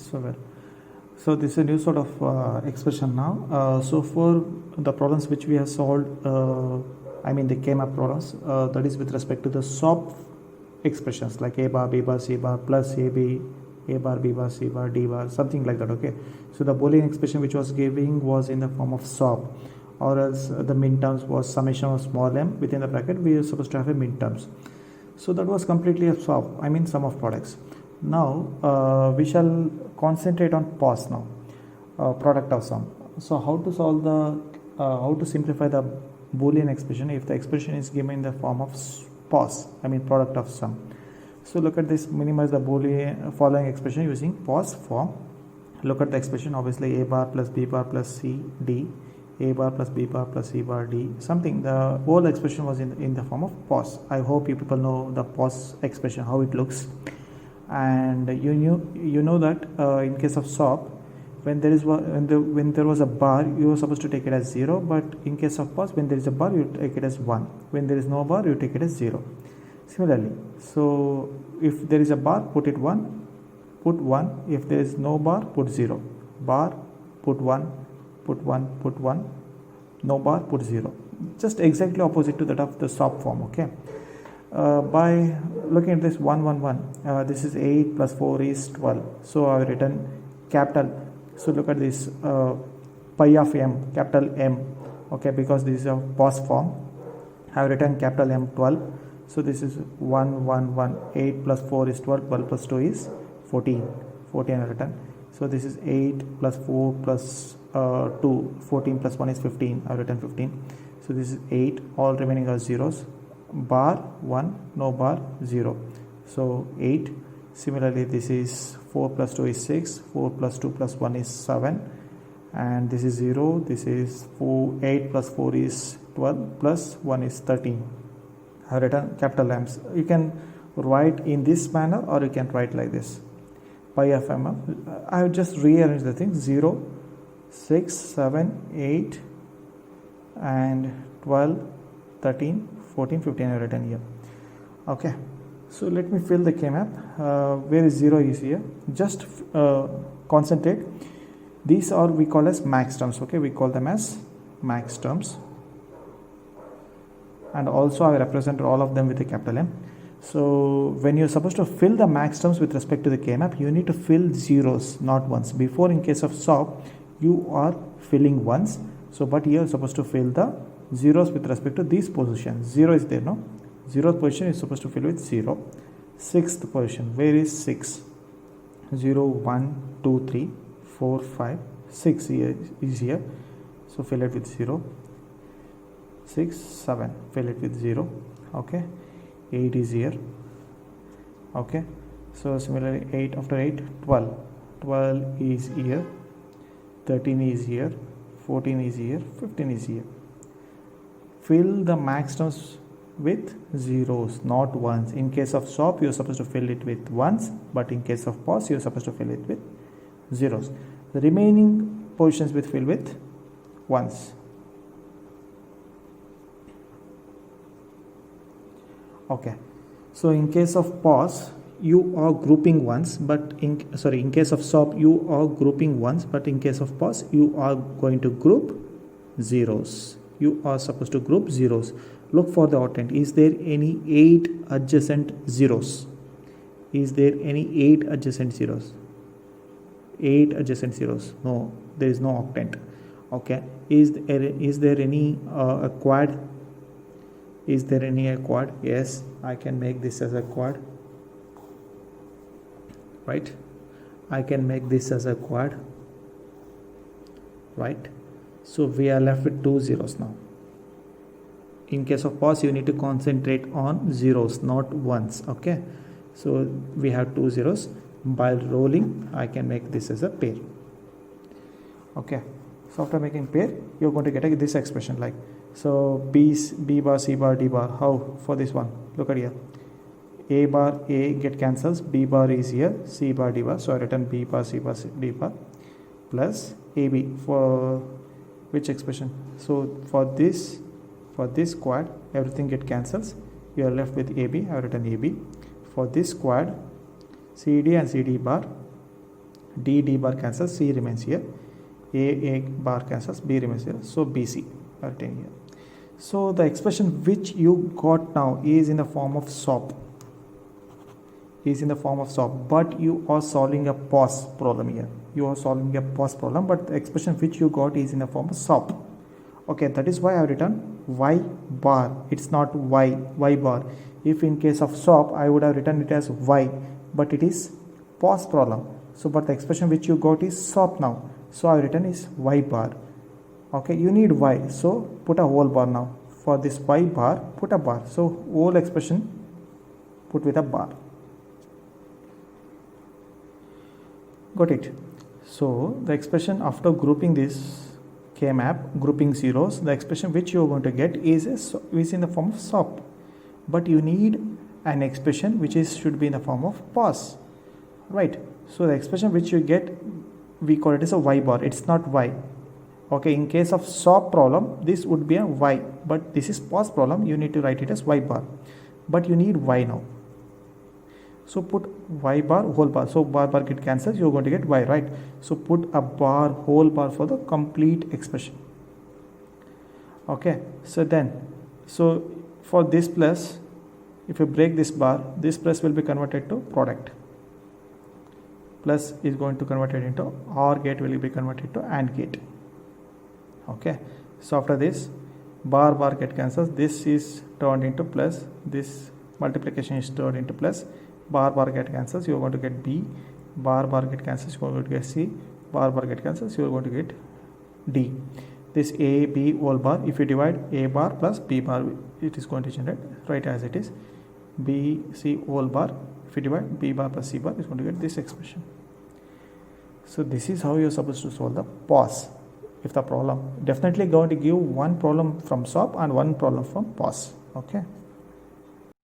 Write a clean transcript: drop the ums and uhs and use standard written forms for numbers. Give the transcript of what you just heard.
so well. So this is a new sort of expression now. So for the problems which we have solved, I mean the K-map problems, that is with respect to the SOP expressions like A bar, B bar, C bar, plus AB, A bar, B bar, C bar, D bar, something like that. Okay. So the Boolean expression which was giving was in the form of SOP, or else the min terms was summation of small m within the bracket. We are supposed to have a min terms. So that was completely a SOP, I mean sum of products. Now we shall concentrate on POS now, product of sum. So how to solve the, how to simplify the Boolean expression if the expression is given in the form of POS, I mean product of sum. So look at this, minimize the Boolean following expression using POS form. Look at the expression, obviously A bar plus B bar plus C D, A bar plus B bar plus C bar D, something. The whole expression was in the form of POS. I hope you people know the POS expression, how it looks. And you know that in case of SOP, when there was a bar, you were supposed to take it as 0, but in case of POS, when there is a bar, you take it as 1. When there is no bar, you take it as 0. Similarly, so if there is a bar, put it 1, put 1. If there is no bar, put 0. Bar, put 1, put 1, put 1. No bar, put 0. Just exactly opposite to that of the SOP form. Okay. By looking at this 1 1 1, this is 8 plus 4 is 12. So I have written capital. So look at this pi of m, capital M. Okay, because this is a POS form, I have written capital M 12. So this is 1 1 1. 8 plus 4 is 12. 12 plus 2 is 14. 14 I have written. So this is 8 plus 4 plus 2. 14 plus 1 is 15. I have written 15. So this is 8. All remaining are zeros. Bar 1, no bar 0. So 8. Similarly, this is 4 plus 2 is 6. 4 plus 2 plus 1 is 7. And this is 0. This is 8 plus 4 is 12 plus 1 is 13. I have written capital M's. You can write in this manner or you can write like this. Pi of M. I have just rearranged the things. 0, 6, 7, 8 and 12, 13, 14, 15 I have written here. Okay. So let me fill the K-map. Where is 0 is here. Just concentrate. These are we call as max terms. Okay. We call them as max terms. And also I represent all of them with a capital M. So when you're supposed to fill the max terms with respect to the K-map, you need to fill zeros, not ones. Before, in case of SOP, you are filling ones. So but here you're supposed to fill the zeros with respect to these positions. 0 is there, no? 0th position is supposed to fill with 0. 6th position, where is 6? 0, 1, 2, 3, 4, 5, 6 here is here. So fill it with 0. 6, 7, fill it with 0. Okay. 8 is here. Okay. So similarly 8, after 8, 12. 12 is here. 13 is here. 14 is here. 15 is here. Fill the max terms with zeros, not ones. In case of SOP, you're supposed to fill it with ones, but in case of POS, you're supposed to fill it with zeros. The remaining positions will fill with ones. Okay. So in case of POS, you are grouping ones, but in case of SOP, you are grouping ones, but in case of POS, you are going to group zeros. You are supposed to group zeros. Look for the alternate. Is there any 8 adjacent zeros? Is there any 8 adjacent zeros? 8 adjacent zeros. No, there is no octant. Okay. Is there any a quad? Is there any a quad? Yes, I can make this as a quad. Right? I can make this as a quad. Right? So we are left with 2 zeros now. In case of POS, you need to concentrate on zeros, not ones. Okay. So we have 2 zeros. By rolling, I can make this as a pair. Okay. So after making pair, you're going to get this expression like, so B bar, C bar, D bar. How for this one? Look at here. A bar, A get cancels. B bar is here. C bar, D bar. So I written B bar, C bar, D bar plus AB for which expression? So for this quad, everything get cancels. You are left with AB. I have written AB. For this quad, CD and CD bar D bar cancels, C remains here. A bar cancels, B remains here. So BC are written here. So the expression which you got now is in the form of SOP. But you are solving a POS problem here. But the expression which you got is in the form of SOP. Okay, that is why I have written Y bar. It's not Y bar. If in case of SOP, I would have written it as Y, but it is POS problem. So, but the expression which you got is SOP now. So I have written is Y bar. Okay, you need Y. So put a whole bar now. For this Y bar, put a bar. So whole expression put with a bar. Got it? So the expression after grouping this K-map, grouping zeros, the expression which you are going to get is in the form of SOP. But you need an expression which should be in the form of POS. Right? So the expression which you get, we call it as a Y bar. It's not Y. Okay, in case of SOP problem, this would be a Y. But this is POS problem, you need to write it as Y bar. But you need Y now. So put Y bar, whole bar. So bar get cancels, you're going to get Y, right? So put a bar, whole bar for the complete expression. Okay, so for this plus, if you break this bar, this plus will be converted to product. Plus is going to convert it into OR gate, will be converted to AND gate. Okay, so after this, bar get cancels, this is turned into plus, this multiplication is turned into plus, bar get cancels, you are going to get B, bar get cancels, you are going to get C, bar get cancels, you are going to get D. This A, B, whole bar, if you divide A bar plus B bar, it is going to generate right as it is. B, C, whole bar, if you divide B bar plus C bar, is going to get this expression. So this is how you are supposed to solve the POS. If the problem, definitely going to give one problem from SOP and one problem from POS. Okay.